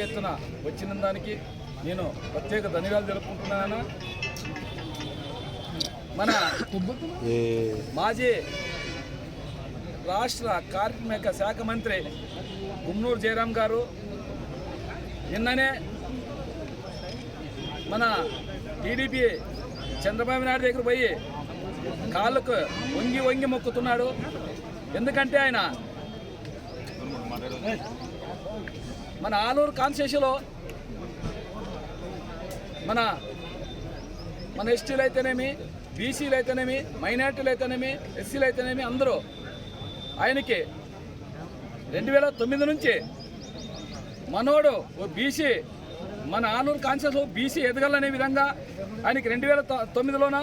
ఎత్తున వచ్చిన దానికి నేను ప్రత్యేక ధన్యవాదాలు తెలుపుకుంటున్నాను. మన మాజీ రాష్ట్ర కార్మిక శాఖ మంత్రి గుమ్మనూరు జయరాం గారు నిన్ననే మన టీడీపీ చంద్రబాబు నాయుడు దగ్గర పోయి కాళ్ళకు వంగి వంగి మొక్కుతున్నాడు. ఎందుకంటే ఆయన మన ఆలూరు కాన్స్టిట్యూన్సీలో మన ఎస్టీలు అయితేనేమి, బీసీలు అయితేనేమి, మైనార్టీలు అయితేనేమి, ఎస్సీలు అయితేనేమి అందరూ ఆయనకి 2009 నుంచి మనోడు ఓ బీసీ మన ఆలూరు కాన్స్టిట్యూన్సీలో బీసీ ఎదగాలనే విధంగా ఆయనకి 2009లోన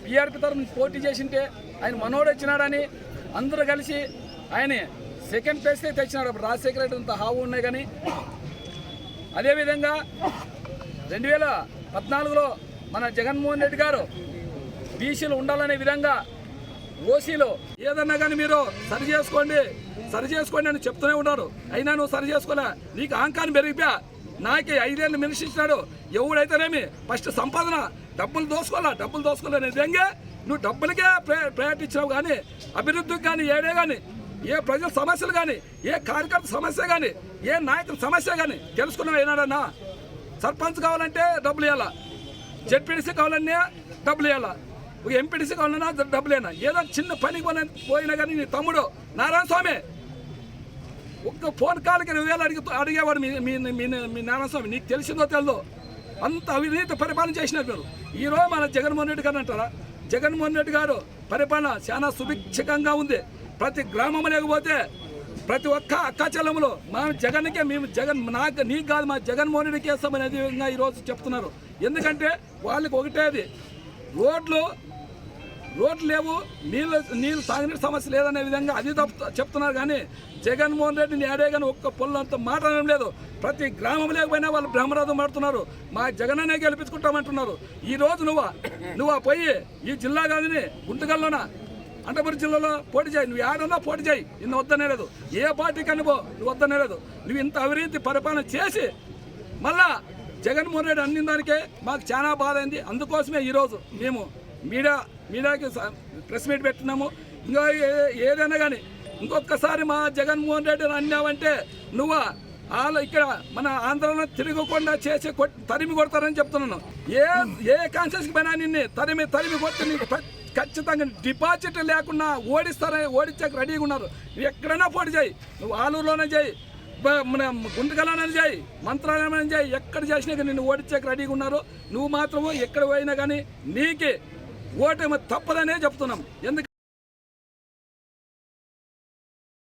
పీఆర్పీ తరఫున పోటీ చేసింటే ఆయన మనోడు వచ్చినాడని అందరూ కలిసి ఆయన సెకండ్ ప్లేస్కే తెచ్చినాడు. అప్పుడు రాజశేఖర రెడ్డి అంత హావు ఉన్నాయి. కానీ అదేవిధంగా 2014లో మన జగన్మోహన్ రెడ్డి గారు బీసీలు ఉండాలనే విధంగా ఓసీలో ఏదన్నా కానీ మీరు సరి చేసుకోండి అని చెప్తూనే ఉన్నారు. అయినా నువ్వు సరి చేసుకోలే, నీకు అహంకారం పెరిగిపోయా. నాకే 5 ఏళ్ళు మినిస్టర్ ఇచ్చినాడు. ఎవడైతేనేమి ఫస్ట్ సంపాదన డబ్బులు దోసుకోలే విధంగా నువ్వు డబ్బులకే ప్రయారిటీ ఇచ్చినావు. కానీ అభివృద్ధికి కానీ ఏడే కానీ ఏ ప్రజల సమస్యలు కానీ ఏ కార్యకర్త సమస్య కానీ ఏ నాయకుల సమస్య కానీ తెలుసుకున్నావు ఏనాడన్నా? సర్పంచ్ కావాలంటే డబ్బులు ఇవ్వాలా, జెడ్పీటీసీ కావాలన్నా డబ్బులు ఇవ్వాలా, ఎంపీటీసీ కావాలన్నా డబ్బులేనా? ఏదో చిన్న పనికి పోయినా కానీ నీ తమ్ముడు నారాయణ స్వామి ఒక్క ఫోన్ కాల్కి 2000 అడిగేవాడు మీ నారాయణ స్వామి. నీకు తెలిసిందో తెలదో అంత అవినీతి పరిపాలన చేసినారు మీరు. ఈరోజు మన జగన్మోహన్ రెడ్డి గారు అంటారా? జగన్మోహన్ రెడ్డి గారు పరిపాలన చాలా సుభిక్షంగా ఉంది. ప్రతి గ్రామం లేకపోతే ప్రతి ఒక్క అక్క చెల్లెములు మా జగన్కే మేము నీకు కాదు మా జగన్మోహన్ రెడ్డికి వేస్తామనే విధంగా ఈరోజు చెప్తున్నారు. ఎందుకంటే వాళ్ళకి ఒకటేది రోడ్లు లేవు, నీళ్ళు తాగినీటి సమస్య లేదనే విధంగా అది చెప్తున్నారు. కానీ జగన్మోహన్ రెడ్డిని ఆడే కానీ ఒక్క పొల్లంత మాట్లాడడం లేదు. ప్రతి గ్రామం లేకపోయినా వాళ్ళు బ్రహ్మరథం ఆడుతున్నారు. మా జగననే గెలిపించుకుంటామంటున్నారు. ఈరోజు నువ్వు పోయి ఈ జిల్లా కాదని గుంటకల్లోన అనంతపురం జిల్లాలో పోటీ చేయి. నువ్వు ఏడన్నా పోటీ చేయి, నిన్ను వద్దనే లేదు. ఏ పార్టీకి అనుభవం నువ్వు వద్దనే లేదు. నువ్వు ఇంత అవినీతి పరిపాలన చేసి మళ్ళా జగన్మోహన్ రెడ్డి అన్ని దానికే మాకు చాలా బాధ అయింది. అందుకోసమే ఈరోజు మేము మీడియాకి ప్రెస్ మీట్ పెట్టినాము. ఇంకా ఏదైనా కానీ ఇంకొకసారి మా జగన్మోహన్ రెడ్డిని అన్నావంటే నువ్వు ఇక్కడ మన ఆంధ్రలో తిరగకుండా చేసి తరిమి కొడతారని చెప్తున్నాను. ఏ కాన్షియస్కి పోయినా నిన్ను తరిమి కొట్టి నీకు ఖచ్చితంగా డిపాజిట్ లేకుండా ఓడించాక రెడీగా ఉన్నారు. నువ్వు ఎక్కడైనా పోటీ చేయి, నువ్వు ఆలూరులోనే చేయి, మన గుంటకల్లోనే చేయి, మంత్రాలయం చేయి, ఎక్కడ చేసినా నిన్ను ఓడించాక రెడీగా ఉన్నారు. నువ్వు మాత్రము ఎక్కడ పోయినా కానీ నీకే ఓటమి తప్పదనే చెప్తున్నాం. ఎందుకంటే